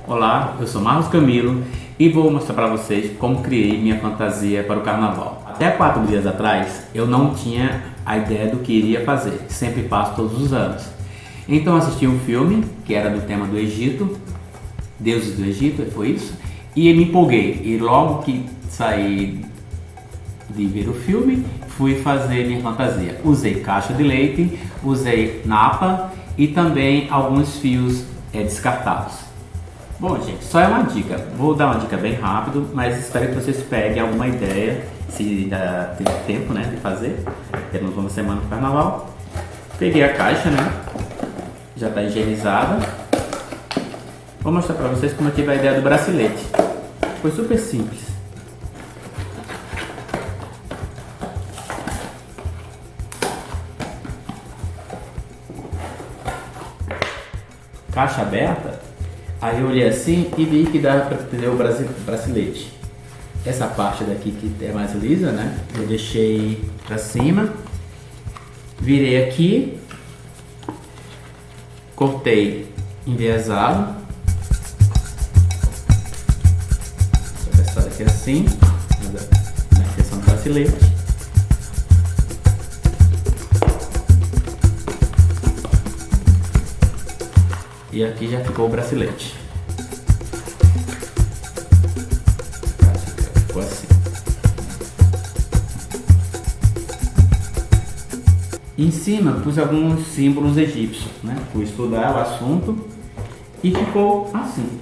Olá, eu sou Marcos Camilo e vou mostrar para vocês como criei minha fantasia para o carnaval. Até 4 dias atrás eu não tinha a ideia do que iria fazer, sempre faço todos os anos. Então assisti um filme que era do tema do Egito, Deuses do Egito, foi isso? E me empolguei e logo que saí de ver o filme, fui fazer minha fantasia. Usei caixa de leite, usei napa e também alguns fios descartados. Bom, gente, só é uma dica. Vou dar uma dica bem rápido, mas espero que vocês peguem alguma ideia, se tem tempo, né, de fazer. Temos uma semana para o carnaval. Peguei a caixa, né? Já está higienizada. Vou mostrar para vocês como eu tive a ideia do bracelete. Foi super simples. Caixa aberta. Aí eu olhei assim e vi que dava para fazer o bracelete. Essa parte daqui que é mais lisa, né? Eu deixei para cima, virei aqui, cortei enviesado. Essa daqui assim, na seção do bracelete. E aqui já ficou o bracelete. Ficou assim. Em cima pus alguns símbolos egípcios, né? Fui estudar o assunto e ficou assim.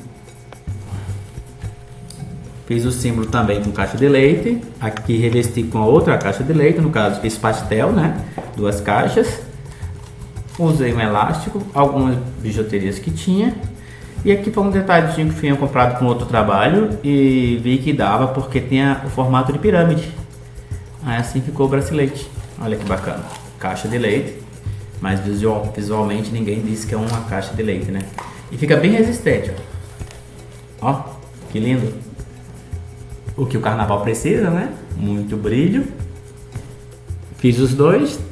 Fiz o símbolo também com caixa de leite. Aqui revesti com a outra caixa de leite, no caso fiz pastel, né? 2 caixas. Usei um elástico, algumas bijuterias que tinha. E aqui foi um detalhezinho que tinha comprado com outro trabalho e vi que dava porque tinha o formato de pirâmide. Aí assim ficou o bracelete. Olha que bacana. Caixa de leite, mas visualmente ninguém disse que é uma caixa de leite, né? E fica bem resistente, ó. Ó, que lindo. O que o carnaval precisa, né? Muito brilho. Fiz os dois.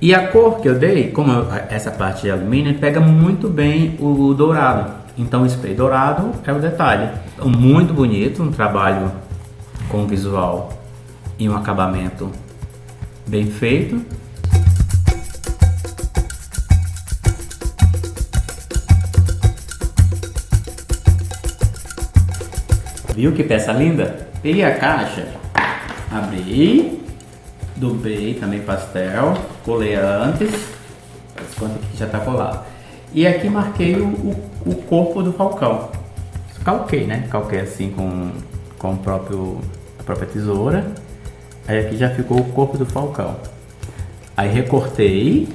E a cor que eu dei, como essa parte de alumínio, pega muito bem o dourado. Então o spray dourado é o detalhe. Então, muito bonito, um trabalho com visual e um acabamento bem feito. Viu que peça linda? Peguei a caixa, abri. Dobrei também pastel, colei antes, quanto aqui já está colado. E aqui marquei o corpo do falcão. Calquei, né? Calquei assim com a própria tesoura. Aí aqui já ficou o corpo do falcão. Aí recortei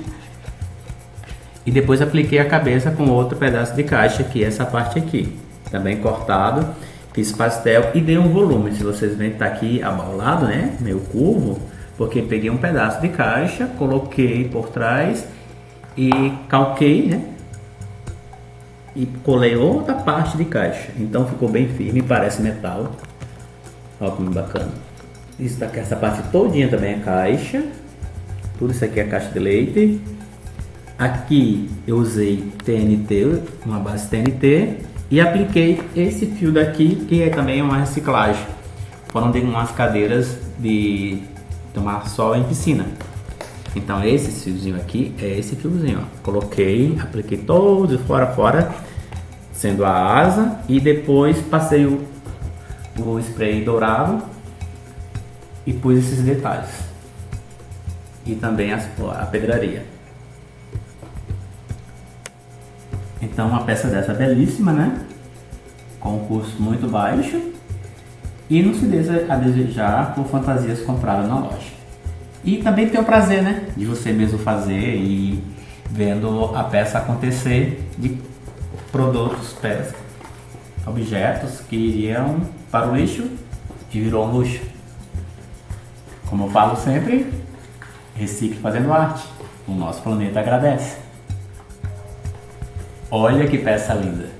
e depois apliquei a cabeça com outro pedaço de caixa, que é essa parte aqui, também cortado. Fiz pastel e dei um volume. Se vocês verem, tá aqui abaulado, né? Meio curvo. Porque peguei um pedaço de caixa, coloquei por trás e calquei, né? E colei outra parte de caixa. Então ficou bem firme, parece metal. Olha como bacana. Isso daqui, essa parte todinha também é caixa. Tudo isso aqui é caixa de leite. Aqui eu usei TNT, uma base TNT. E apliquei esse fio daqui, que é também uma reciclagem. Foram de umas cadeiras de tomar sol em piscina. Então esse fiozinho aqui é esse fiozinho, ó. Coloquei, apliquei todo fora, sendo a asa, e depois passei o spray dourado e pus esses detalhes. E também a pedraria. Então uma peça dessa belíssima, né? Com um custo muito baixo. E não se deixa a desejar por fantasias compradas na loja. E também tem o prazer, né? De você mesmo fazer e vendo a peça acontecer de produtos, peças, objetos que iriam para o lixo e virou um luxo. Como eu falo sempre, recicle fazendo arte. O nosso planeta agradece. Olha que peça linda.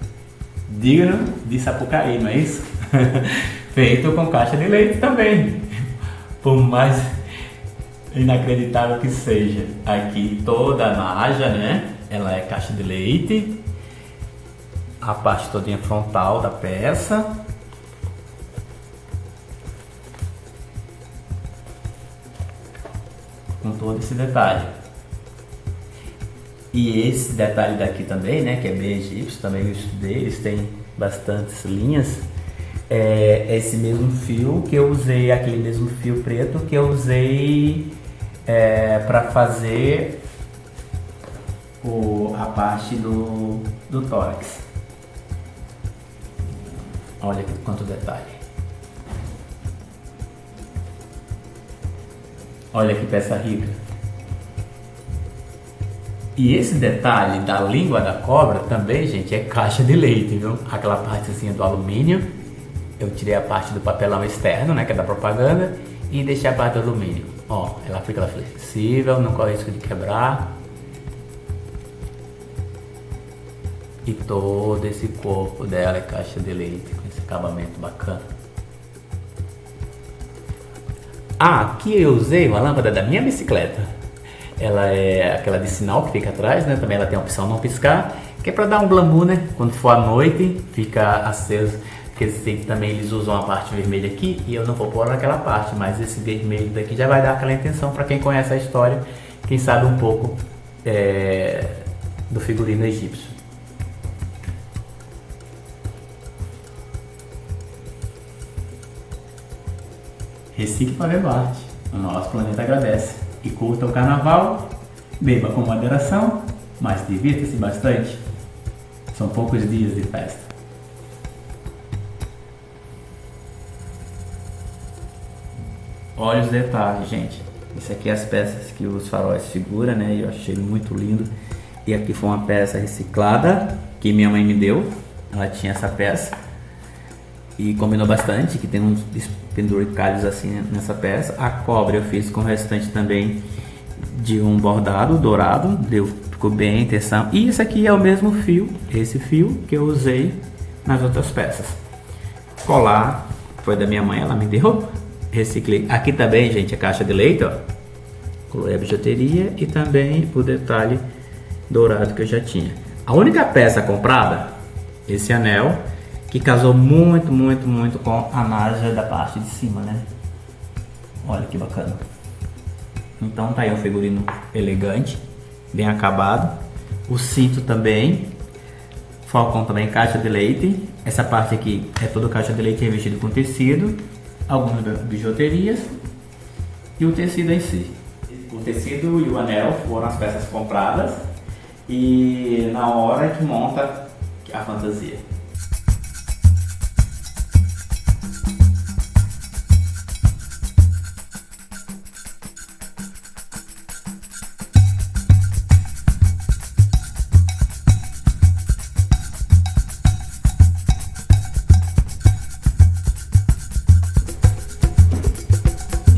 Digno de Sapucaí, não é isso? Feito com caixa de leite também. Por mais inacreditável que seja, aqui toda a naja, né? Ela é caixa de leite. a parte todinha frontal da peça. Com todo esse detalhe. E esse detalhe daqui também, né, que é bem egípcio, também eu estudei, eles têm bastantes linhas. É esse mesmo fio que eu usei, aquele mesmo fio preto que eu usei para fazer a parte do tórax. Olha aqui quanto detalhe. Olha que peça rica. E esse detalhe da língua da cobra também, gente, é caixa de leite, viu? Aquela parte assim do alumínio, eu tirei a parte do papelão externo, né, que é da propaganda, e deixei a parte do alumínio. Ó, ela fica flexível, não corre risco de quebrar. E todo esse corpo dela é caixa de leite, com esse acabamento bacana. Ah, aqui eu usei uma lâmpada da minha bicicleta. Ela é aquela de sinal que fica atrás, né? Também ela tem a opção não piscar, que é para dar um glamour, né? Quando for à noite, fica aceso. Porque também eles usam a parte vermelha aqui e eu não vou pôr naquela parte, mas esse vermelho daqui já vai dar aquela intenção para quem conhece a história, quem sabe um pouco do figurino egípcio. Recicle para ver arte. O nosso planeta agradece. E curta o carnaval, beba com moderação, mas divirta-se bastante. São poucos dias de festa. Olha os detalhes, gente. Isso aqui é as peças que os faróis figuram, né? Eu achei muito lindo. E aqui foi uma peça reciclada que minha mãe me deu. Ela tinha essa peça e combinou bastante, que tem uns penduricalhos assim nessa peça. A cobra eu fiz com o restante também de um bordado dourado, ficou bem a intenção. E isso aqui é o mesmo fio, esse fio que eu usei nas outras peças. Colar foi da minha mãe, ela me deu, reciclei. Aqui também, gente, a caixa de leite, ó, colei a bijuteria e também o detalhe dourado que eu já tinha. A única peça comprada, esse anel, que casou muito, muito, muito com a naja da parte de cima, né? Olha que bacana. Então tá aí um figurino elegante, bem acabado. O cinto também, falcão também, caixa de leite. Essa parte aqui é toda caixa de leite revestido com tecido, algumas bijuterias e o tecido em si. O tecido e o anel foram as peças compradas e na hora que monta a fantasia.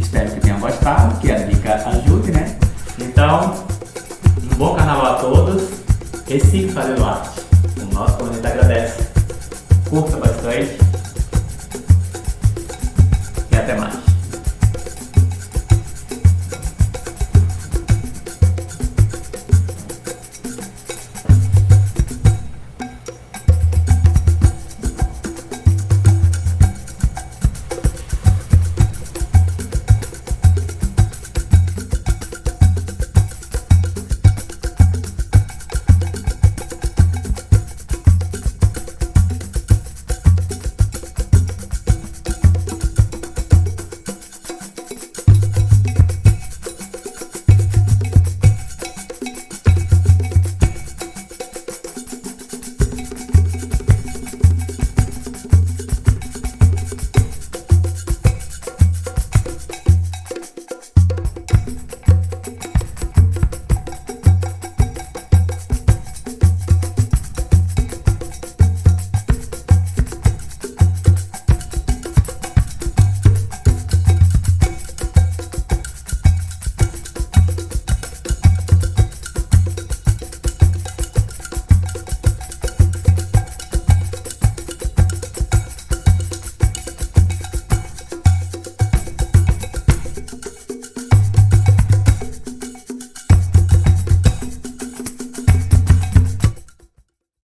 Espero que tenham gostado, que a dica ajude, né? Então, um bom carnaval a todos. Recicle fazendo arte. O nosso planeta agradece. Curta bastante. E até mais.